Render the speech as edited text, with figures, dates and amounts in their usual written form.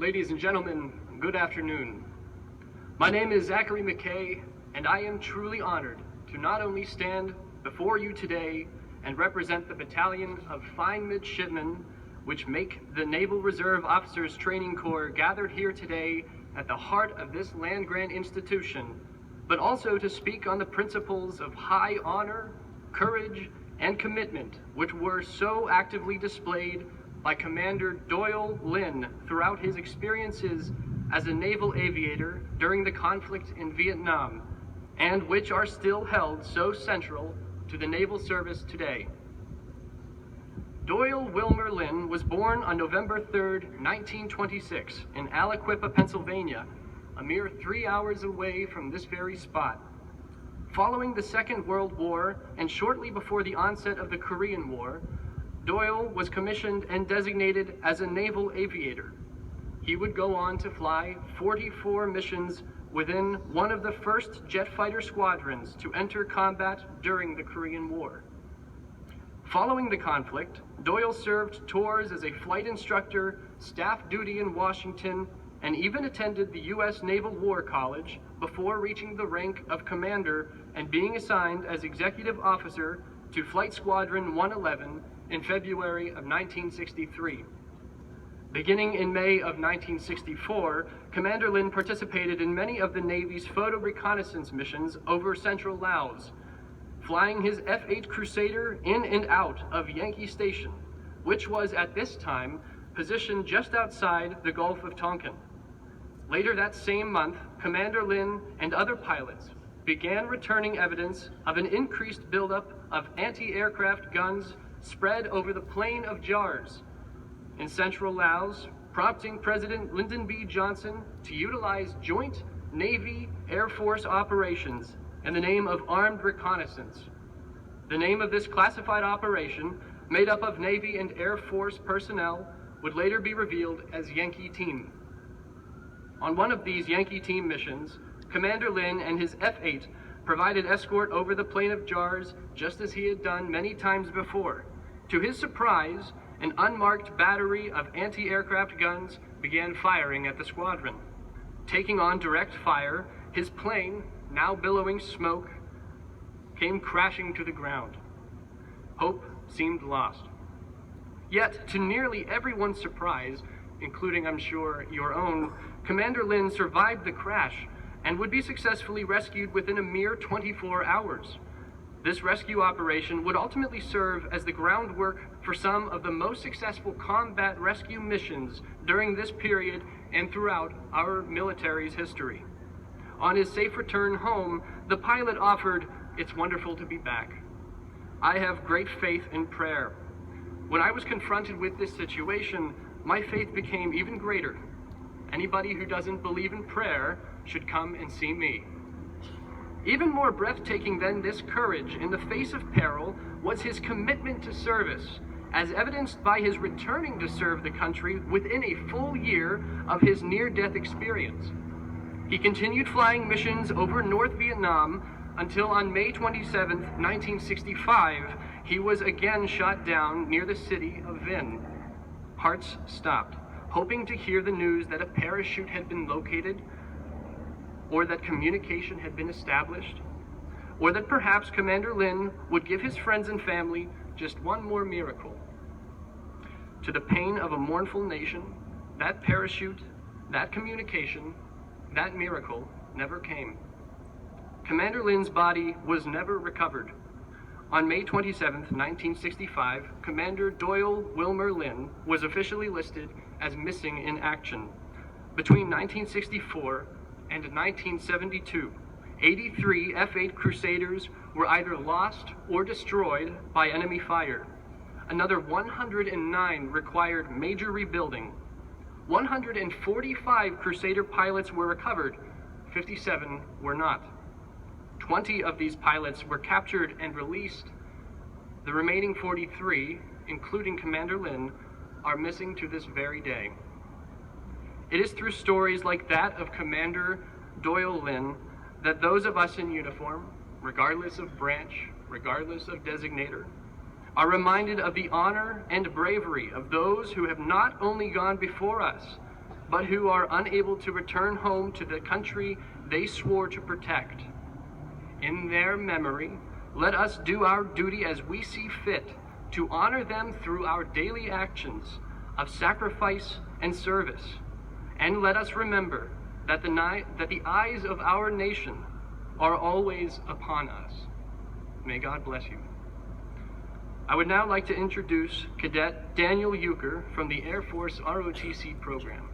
Ladies and gentlemen, good afternoon. My name is Zachary McKay, and I am truly honored to not only stand before you today and represent the battalion of fine midshipmen which make the Naval Reserve Officers Training Corps gathered here today at the heart of this land-grant institution, but also to speak on the principles of high honor, courage, and commitment which were so actively displayed by Commander Doyle Lynn throughout his experiences as a naval aviator during the conflict in Vietnam, and which are still held so central to the naval service today. Doyle Wilmer Lynn was born on November 3rd, 1926 in Aliquippa, Pennsylvania, a mere 3 hours away from this very spot. Following the Second World War and shortly before the onset of the Korean War, Doyle was commissioned and designated as a naval aviator. He would go on to fly 44 missions within one of the first jet fighter squadrons to enter combat during the Korean War. Following the conflict, Doyle served tours as a flight instructor, staff duty in Washington, and even attended the U.S. Naval War College before reaching the rank of commander and being assigned as executive officer to Flight Squadron 111 in February of 1963. Beginning in May of 1964, Commander Lynn participated in many of the Navy's photo reconnaissance missions over central Laos, flying his F-8 Crusader in and out of Yankee Station, which was at this time positioned just outside the Gulf of Tonkin. Later that same month, Commander Lynn and other pilots began returning evidence of an increased buildup of anti-aircraft guns spread over the plain of Jars in central Laos, prompting President Lyndon B. Johnson to utilize joint Navy-Air Force operations in the name of armed reconnaissance. The name of this classified operation, made up of Navy and Air Force personnel, would later be revealed as Yankee Team. On one of these Yankee Team missions, Commander Lynn and his F-8 provided escort over the plain of Jars just as he had done many times before. To his surprise, an unmarked battery of anti-aircraft guns began firing at the squadron. Taking on direct fire, his plane, now billowing smoke, came crashing to the ground. Hope seemed lost. Yet, to nearly everyone's surprise, including, I'm sure, your own, Commander Lynn survived the crash and would be successfully rescued within a mere 24 hours. This rescue operation would ultimately serve as the groundwork for some of the most successful combat rescue missions during this period and throughout our military's history. On his safe return home, the pilot offered, "It's wonderful to be back. I have great faith in prayer. When I was confronted with this situation, my faith became even greater. Anybody who doesn't believe in prayer should come and see me." Even more breathtaking than this courage in the face of peril was his commitment to service, as evidenced by his returning to serve the country within a full year of his near-death experience. He continued flying missions over North Vietnam until on May 27, 1965, he was again shot down near the city of Vinh. Hearts stopped, hoping to hear the news that a parachute had been located, or that communication had been established, or that perhaps Commander Lynn would give his friends and family just one more miracle. To the pain of a mournful nation, that parachute, that communication, that miracle never came. Commander Lynn's body was never recovered. On May 27, 1965, Commander Doyle Wilmer Lynn was officially listed as missing in action. Between 1964 and 1972, 83 F-8 Crusaders were either lost or destroyed by enemy fire. Another 109 required major rebuilding. 145 Crusader pilots were recovered, 57 were not. 20 of these pilots were captured and released. The remaining 43, including Commander Lynn, are missing to this very day. It is through stories like that of Commander Doyle Lynn that those of us in uniform, regardless of branch, regardless of designator, are reminded of the honor and bravery of those who have not only gone before us, but who are unable to return home to the country they swore to protect. In their memory, let us do our duty as we see fit to honor them through our daily actions of sacrifice and service. And let us remember that the eyes of our nation are always upon us. May God bless you. I would now like to introduce Cadet Daniel Euchre from the Air Force ROTC program.